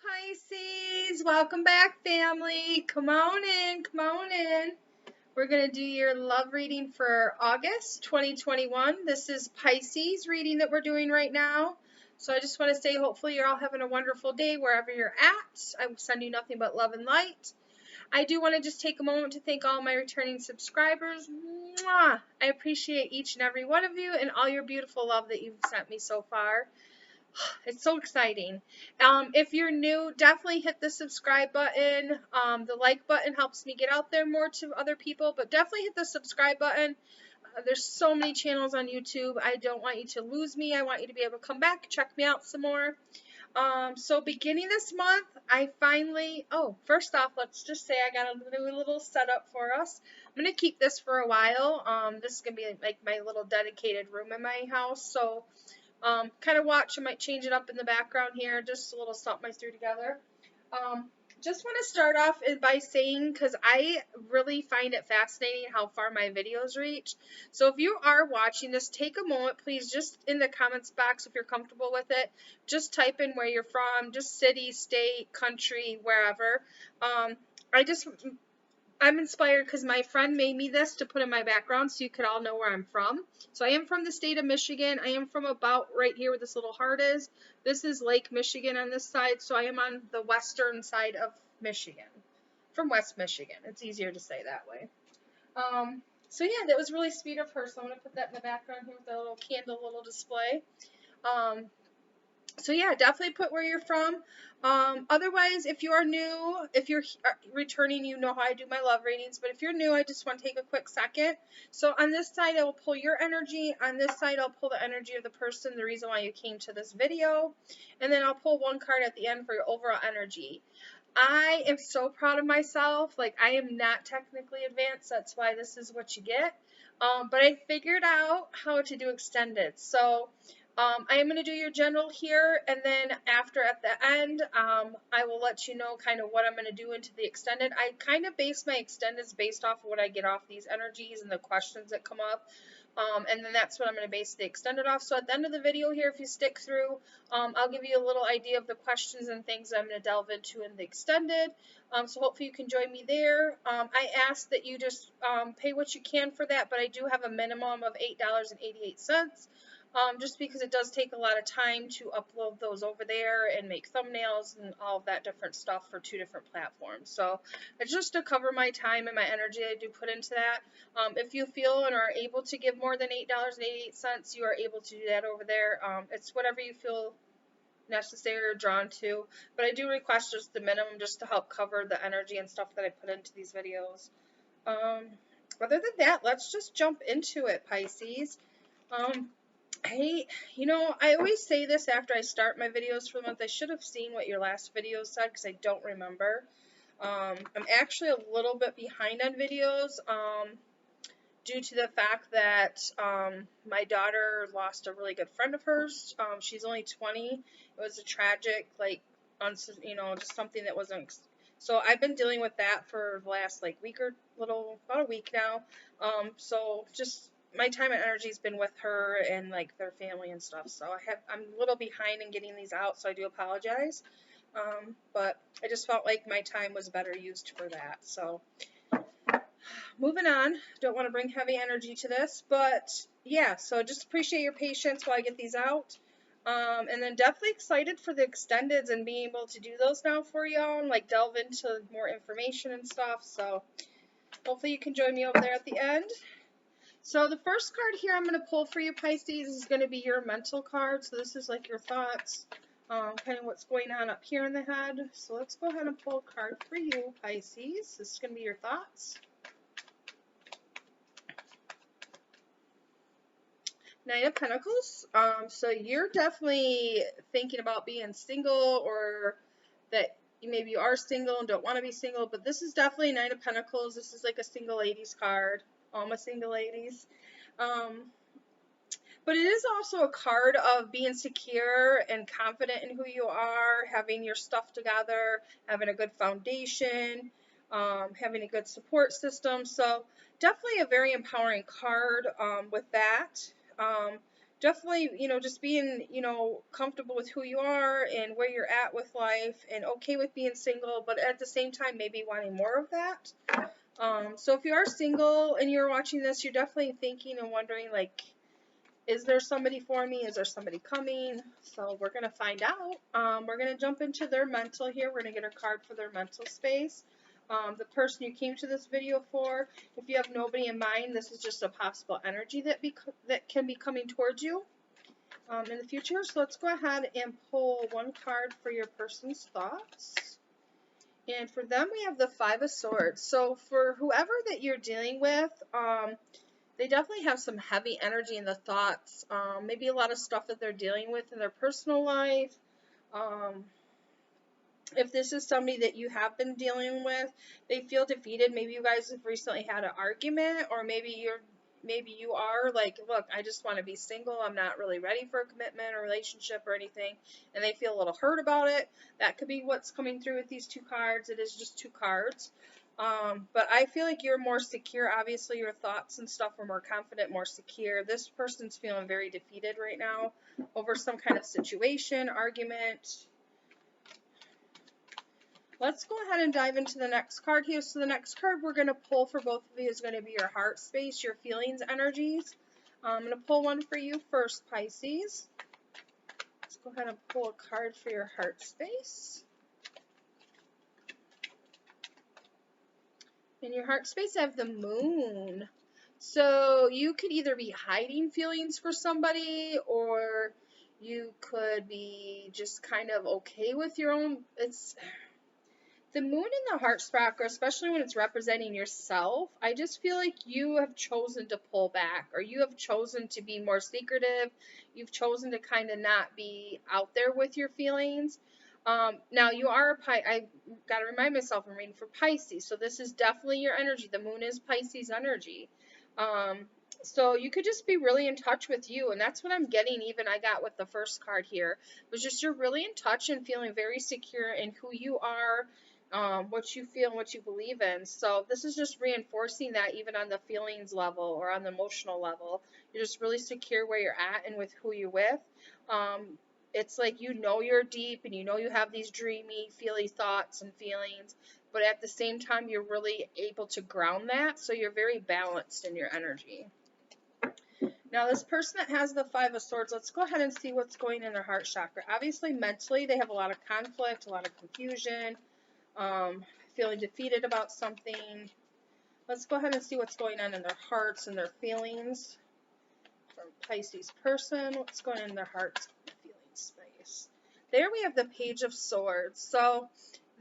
Pisces, welcome back, family. Come on in, come on in. We're going to do your love reading for August 2021. This is Pisces reading that we're doing right now. So I just want to say hopefully you're all having a wonderful day wherever you're at. I will send you nothing but love and light. I do want to just take a moment to thank all my returning subscribers. Mwah! I appreciate each and every one of you and all your beautiful love that you've sent me so far. It's so exciting. If you're new, definitely hit the subscribe button. The like button helps me get out there more to other people, but definitely hit the subscribe button. There's so many channels on YouTube. I don't want you to lose me. I want you to be able to come back, check me out some more. So beginning this month, I finally, first off, let's just say I got a little setup for us. I'm going to keep this for a while. This is going to be like my little dedicated room in my house. So kind of watch, I might change it up in the background here, just a little something I threw together. Just want to start off by saying, because I really find it fascinating how far my videos reach. So if you are watching this, take a moment, please, just in the comments box, if you're comfortable with it, just type in where you're from, just city, state, country, wherever. I'm inspired because my friend made me this to put in my background so you could all know where I'm from. So I am from the state of Michigan. I am from about right here where this little heart is. This is Lake Michigan on this side, so I am on the western side of Michigan. From West Michigan. It's easier to say that way. So yeah, that was really sweet of her, so I'm going to put that in the background here with a little candle, little display. So yeah, definitely put where you're from. Otherwise, if you are new, if you're returning, you know how I do my love readings. But if you're new, I just want to take a quick second. So on this side, I will pull your energy. On this side, I'll pull the energy of the person, the reason why you came to this video. And then I'll pull one card at the end for your overall energy. I am so proud of myself. Like, I am not technically advanced. That's why this is what you get. But I figured out how to do extended. So I am going to do your general here, and then after at the end, I will let you know kind of what I'm going to do into the extended. I kind of base my extendeds based off of what I get off these energies and the questions that come up. And then that's what I'm going to base the extended off. So at the end of the video here, if you stick through, I'll give you a little idea of the questions and things I'm going to delve into in the extended. So hopefully you can join me there. I ask that you just pay what you can for that, but I do have a minimum of $8.88. Just because it does take a lot of time to upload those over there and make thumbnails and all of that different stuff for 2 different platforms. So it's just to cover my time and my energy I do put into that. If you feel and are able to give more than $8.88, you are able to do that over there. It's whatever you feel necessary or drawn to, but I do request just the minimum just to help cover the energy and stuff that I put into these videos. Other than that, let's just jump into it, Pisces. I always say this after I start my videos for the month. I should have seen what your last video said because I don't remember. I'm actually a little bit behind on videos due to the fact that my daughter lost a really good friend of hers. She's only 20. It was a tragic, just something that wasn't. So I've been dealing with that for the last week or about a week now. So just my time and energy has been with her and their family and stuff, so I'm a little behind in getting these out, so I do apologize. But I just felt like my time was better used for that. So moving on, don't want to bring heavy energy to this, but yeah, so just appreciate your patience while I get these out. And then definitely excited for the extendeds and being able to do those now for y'all and delve into more information and stuff. So hopefully you can join me over there at the end. So the first card here I'm going to pull for you, Pisces, is going to be your mental card. So this is your thoughts, kind of what's going on up here in the head. So let's go ahead and pull a card for you, Pisces. This is going to be your thoughts. Nine of Pentacles. So you're definitely thinking about being single, or that maybe you are single and don't want to be single, but this is definitely Nine of Pentacles. This is like a single ladies card. All my single ladies. But it is also a card of being secure and confident in who you are, having your stuff together, having a good foundation, having a good support system. So definitely a very empowering card with that. definitely, you know, just being, you know, comfortable with who you are and where you're at with life and okay with being single, but at the same time, maybe wanting more of that. So if you are single and you're watching this, you're definitely thinking and wondering, like, is there somebody for me? Is there somebody coming? So we're going to find out. We're going to jump into their mental here. We're going to get a card for their mental space. The person you came to this video for, if you have nobody in mind, this is just a possible energy that can be coming towards you in the future. So let's go ahead and pull one card for your person's thoughts. And for them, we have the Five of Swords. So for whoever that you're dealing with, they definitely have some heavy energy in the thoughts. Maybe a lot of stuff that they're dealing with in their personal life. If this is somebody that you have been dealing with, they feel defeated. Maybe you guys have recently had an argument, or maybe you are like, look, I just want to be single. I'm not really ready for a commitment or relationship or anything, and they feel a little hurt about it. That could be what's coming through with these two cards. It is just two cards. But I feel like you're more secure. Obviously, your thoughts and stuff are more confident, more secure. This person's feeling very defeated right now over some kind of situation, argument. Let's go ahead and dive into the next card here. So the next card we're going to pull for both of you is going to be your heart space, your feelings, energies. I'm going to pull one for you first, Pisces. Let's go ahead and pull a card for your heart space. In your heart space, I have the Moon. So you could either be hiding feelings for somebody, or you could be just kind of okay with your own. The Moon in the heart chakra, especially when it's representing yourself, I just feel like you have chosen to pull back, or you have chosen to be more secretive. You've chosen to kind of not be out there with your feelings. Now you are I got to remind myself I'm reading for Pisces, so this is definitely your energy. The Moon is Pisces energy. So you could just be really in touch with you, and that's what I'm getting. Even I got with the first card here, it was just you're really in touch and feeling very secure in who you are, what you feel and what you believe in. So this is just reinforcing that even on the feelings level or on the emotional level. You're just really secure where you're at and with who you're with. It's like you know you're deep and you know you have these dreamy, feely thoughts and feelings, but at the same time you're really able to ground that, so you're very balanced in your energy. Now this person that has the Five of Swords, let's go ahead and see what's going in their heart chakra. Obviously mentally they have a lot of conflict, a lot of confusion, feeling defeated about something. Let's go ahead and see what's going on in their hearts and their feelings. From Pisces person, what's going on in their hearts and feelings space. There we have the Page of Swords. So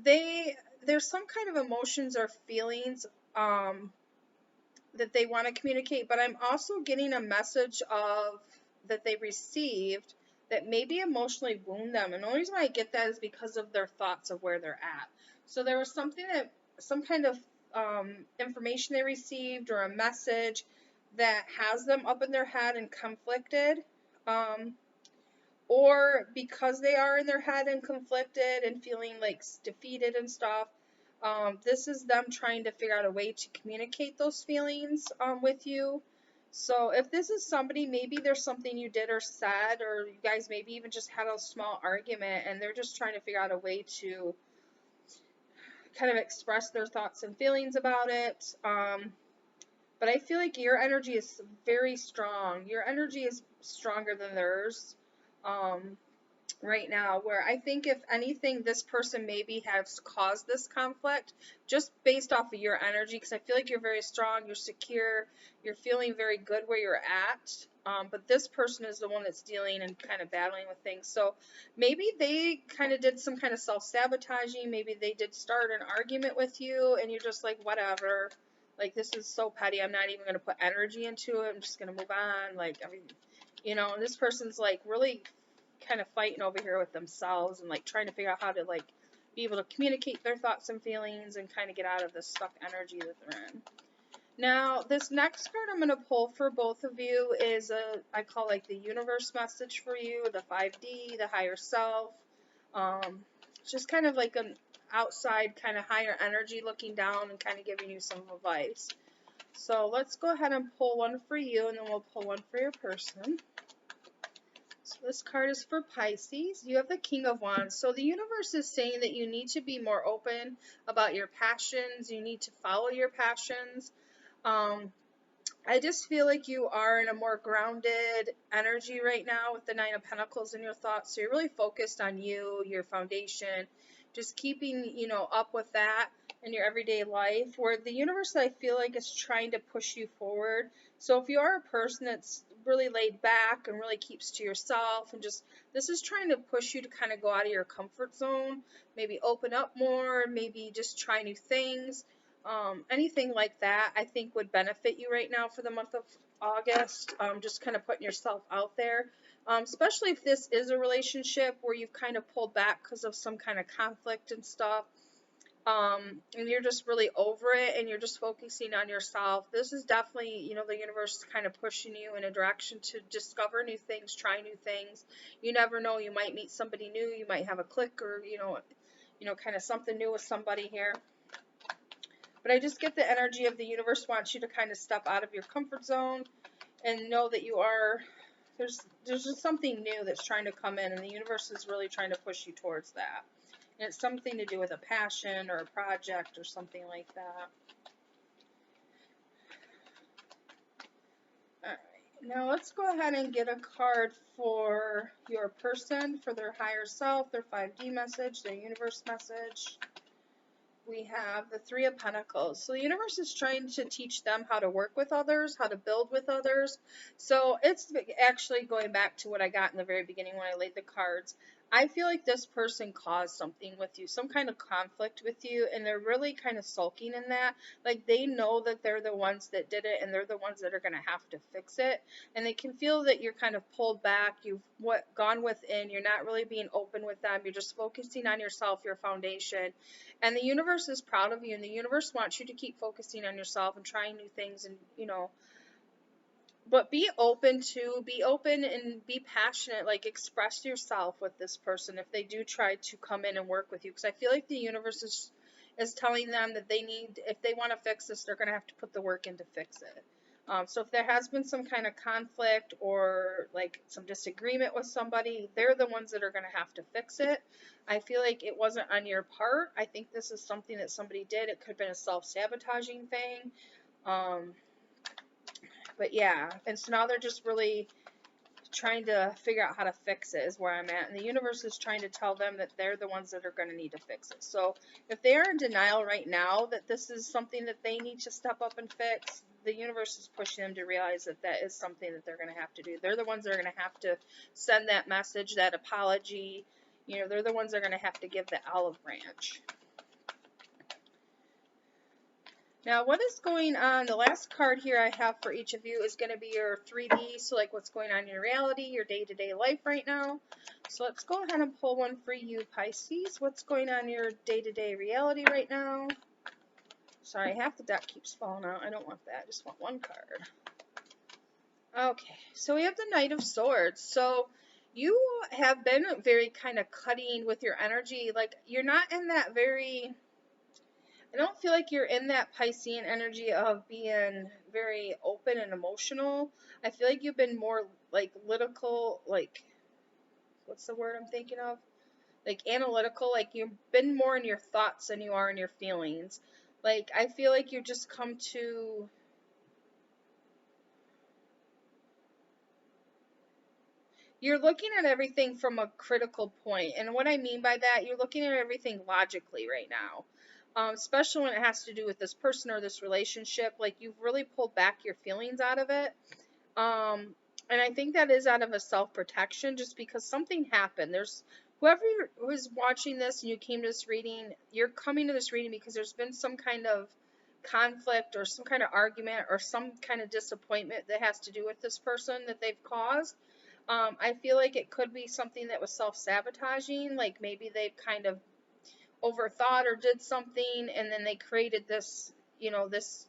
there's some kind of emotions or feelings that they want to communicate, but I'm also getting a message that they received that maybe emotionally wound them. And the only reason why I get that is because of their thoughts of where they're at. So there was some kind of information they received or a message that has them up in their head and conflicted, or because they are in their head and conflicted and feeling like defeated and stuff. This is them trying to figure out a way to communicate those feelings with you. So if this is somebody, maybe there's something you did or said, or you guys maybe even just had a small argument and they're just trying to figure out a way to kind of express their thoughts and feelings about it. But I feel like your energy is very strong. Your energy is stronger than theirs right now, where I think if anything, this person maybe has caused this conflict just based off of your energy, because I feel like you're very strong, you're secure, you're feeling very good where you're at. But this person is the one that's dealing and kind of battling with things. So maybe they kind of did some kind of self-sabotaging. Maybe they did start an argument with you and you're just like, whatever. Like, this is so petty. I'm not even going to put energy into it. I'm just going to move on. Like, I mean, you know, and this person's like really kind of fighting over here with themselves and like trying to figure out how to like be able to communicate their thoughts and feelings and kind of get out of this stuck energy that they're in. Now, this next card I'm going to pull for both of you is I call like the universe message for you, the 5D, the higher self. It's just kind of like an outside kind of higher energy looking down and kind of giving you some advice. So let's go ahead and pull one for you, and then we'll pull one for your person. So this card is for Pisces. You have the King of Wands. So the universe is saying that you need to be more open about your passions. You need to follow your passions. I just feel like you are in a more grounded energy right now with the Nine of Pentacles in your thoughts. So you're really focused on you, your foundation, just keeping, up with that in your everyday life, where the universe, I feel like, is trying to push you forward. So if you are a person that's really laid back and really keeps to yourself and just, this is trying to push you to kind of go out of your comfort zone, maybe open up more, maybe just try new things. Anything like that, I think, would benefit you right now for the month of August. Just kind of putting yourself out there, especially if this is a relationship where you've kind of pulled back because of some kind of conflict and stuff. And you're just really over it and you're just focusing on yourself. This is definitely, the universe kind of pushing you in a direction to discover new things, try new things. You never know, you might meet somebody new, you might have a click, or, kind of something new with somebody here. But I just get the energy of the universe wants you to kind of step out of your comfort zone and know that you are, there's just something new that's trying to come in, and the universe is really trying to push you towards that. And it's something to do with a passion or a project or something like that. Alright, now let's go ahead and get a card for your person, for their higher self, their 5D message, their universe message. We have the Three of Pentacles. So the universe is trying to teach them how to work with others, how to build with others. So it's actually going back to what I got in the very beginning when I laid the cards. I feel like this person caused something with you, some kind of conflict with you, and they're really kind of sulking in that. Like, they know that they're the ones that did it, and they're the ones that are going to have to fix it. And they can feel that you're kind of pulled back, you've gone within, you're not really being open with them, you're just focusing on yourself, your foundation. And the universe is proud of you, and the universe wants you to keep focusing on yourself and trying new things, and, but be open and be passionate, like express yourself with this person if they do try to come in and work with you, because I feel like the universe is telling them that if they want to fix this, they're going to have to put the work in to fix it. So if there has been some kind of conflict or like some disagreement with somebody, they're the ones that are going to have to fix it. I feel like it wasn't on your part. I think this is something that somebody did. It could have been a self-sabotaging thing. But yeah, and so now they're just really trying to figure out how to fix it is where I'm at. And the universe is trying to tell them that they're the ones that are going to need to fix it. So if they are in denial right now that this is something that they need to step up and fix, the universe is pushing them to realize that that is something that they're going to have to do. They're the ones that are going to have to send that message, that apology. They're the ones that are going to have to give the olive branch. Now, what is going on? The last card here I have for each of you is going to be your 3D, so like what's going on in your reality, your day-to-day life right now. So let's go ahead and pull one for you, Pisces. What's going on in your day-to-day reality right now? Sorry, half the deck keeps falling out. I don't want that. I just want one card. Okay, so we have the Knight of Swords. So you have been very kind of cutting with your energy. Like, you're not in that very... I don't feel like you're in that Piscean energy of being very open and emotional. I feel like you've been more like analytical, like, what's the word I'm thinking of? Like analytical, like you've been more in your thoughts than you are in your feelings. Like, I feel like you just come to... You're looking at everything from a critical point. And what I mean by that, you're looking at everything logically right now. Especially when it has to do with this person or this relationship, like you've really pulled back your feelings out of it. And I think that is out of a self-protection, just because something happened. There's whoever was watching this and you came to this reading, you're coming to this reading because there's been some kind of conflict or some kind of argument or some kind of disappointment that has to do with this person that they've caused. I feel like it could be something that was self-sabotaging, like maybe they've kind of overthought or did something, and then they created this, this,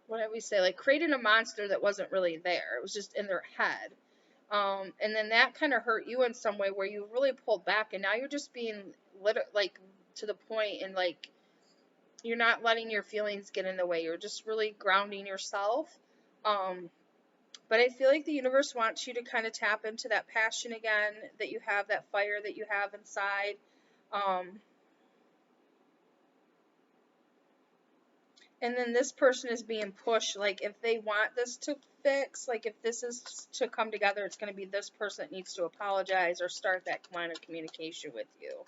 what do we say, like created a monster that wasn't really there. It was just in their head. And then that kind of hurt you in some way where you really pulled back, and now you're just being like to the point, and like you're not letting your feelings get in the way. You're just really grounding yourself. But I feel like the universe wants you to kind of tap into that passion again that you have, that fire that you have inside. And then this person is being pushed, like if they want this to fix, like if this is to come together, it's going to be this person that needs to apologize or start that line of communication with you.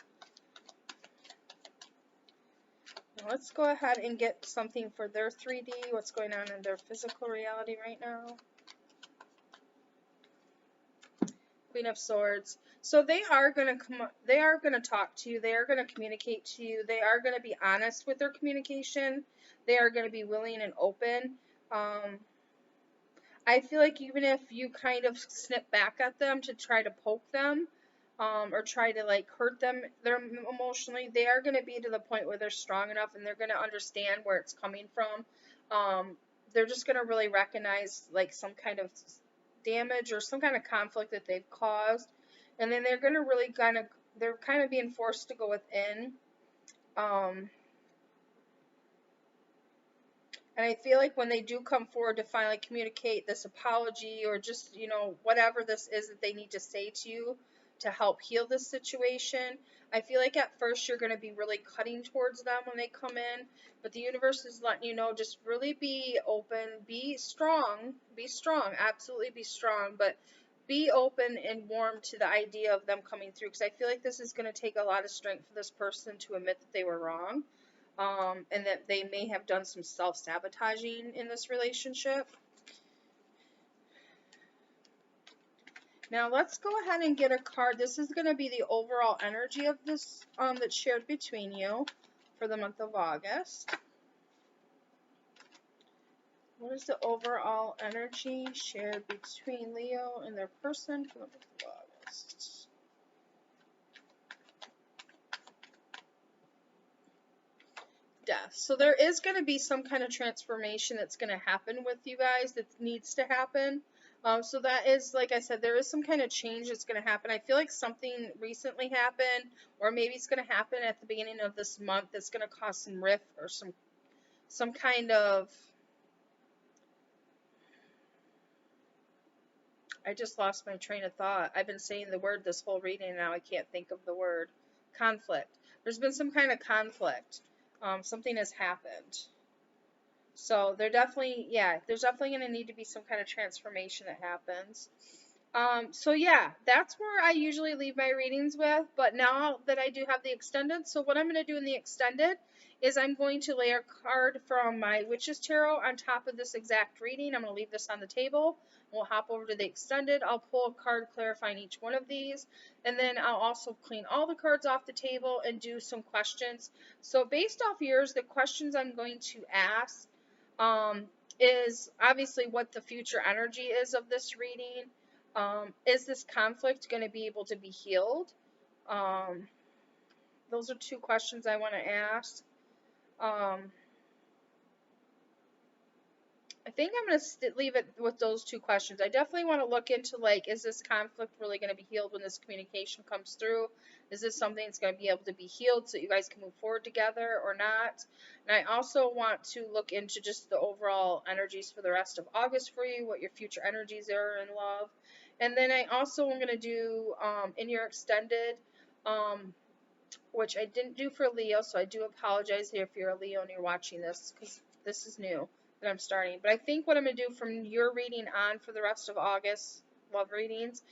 Now let's go ahead and get something for their 3D, what's going on in their physical reality right now. Queen of Swords. So they are going to talk to you. They are going to communicate to you. They are going to be honest with their communication. They are going to be willing and open. I feel like even if you kind of snip back at them to try to poke them, or try to like hurt them emotionally, they are going to be to the point where they're strong enough and they're going to understand where it's coming from. They're just going to really recognize like some kind of damage or some kind of conflict that they've caused, and then they're going to really they're kind of being forced to go within. And I feel like when they do come forward to finally communicate this apology or just, you know, whatever this is that they need to say to you to help heal this situation, I feel like at first you're going to be really cutting towards them when they come in, but the universe is letting you know, just really be open, be strong, absolutely be strong, but be open and warm to the idea of them coming through, because I feel like this is going to take a lot of strength for this person to admit that they were wrong. And that they may have done some self-sabotaging in this relationship. Now let's go ahead and get a card. This is going to be the overall energy of this that's shared between you for the month of August. What is the overall energy shared between Leo and their person for the month of August? Death. So there is going to be some kind of transformation that's going to happen with you guys that needs to happen. So that is, like I said, there is some kind of change that's going to happen. I feel like something recently happened, or maybe it's going to happen at the beginning of this month that's going to cause some rift or some kind of... I just lost my train of thought. I've been saying the word this whole reading and now I can't think of the word. Conflict. There's been some kind of conflict. Something has happened. So there's definitely going to need to be some kind of transformation that happens. So yeah, that's where I usually leave my readings with, but now that I do have the extended, so what I'm going to do in the extended is I'm going to lay a card from my Witch's Tarot on top of this exact reading. I'm going to leave this on the table. We'll hop over to the extended. I'll pull a card clarifying each one of these, and then I'll also clean all the cards off the table and do some questions. So based off yours, the questions I'm going to ask is obviously what the future energy is of this reading. Is this conflict going to be able to be healed? Those are two questions I want to ask. I think I'm going to leave it with those two questions. I definitely want to look into, like, is this conflict really going to be healed when this communication comes through? Is this something that's going to be able to be healed so you guys can move forward together or not? And I also want to look into just the overall energies for the rest of August for you, what your future energies are in love. And then I also am going to do, in your extended, which I didn't do for Leo, so I do apologize here if you're a Leo and you're watching this, because this is new that I'm starting. But I think what I'm going to do from your reading on for the rest of August, love readings,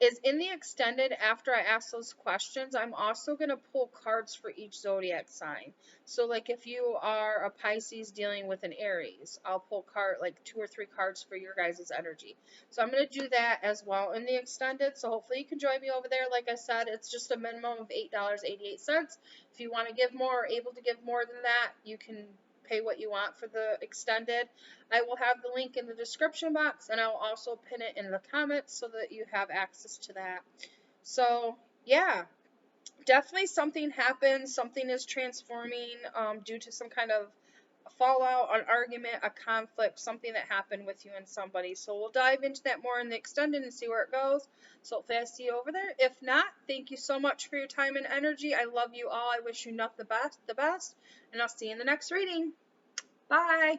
is in the extended, after I ask those questions, I'm also going to pull cards for each zodiac sign. So like if you are a Pisces dealing with an Aries, I'll pull like 2 or 3 cards for your guys' energy. So I'm going to do that as well in the extended. So hopefully you can join me over there. Like I said, it's just a minimum of $8.88. If you want to give more or able to give more than that, you can pay what you want for the extended. I will have the link in the description box, and I'll also pin it in the comments so that you have access to that. So yeah, definitely something happens. Something is transforming due to some kind of fallout, an argument, a conflict, something that happened with you and somebody. So we'll dive into that more in the extended and see where it goes. So hopefully I see you over there. If not, thank you so much for your time and energy. I love you all. I wish you nothing the best, and I'll see you in the next reading. Bye.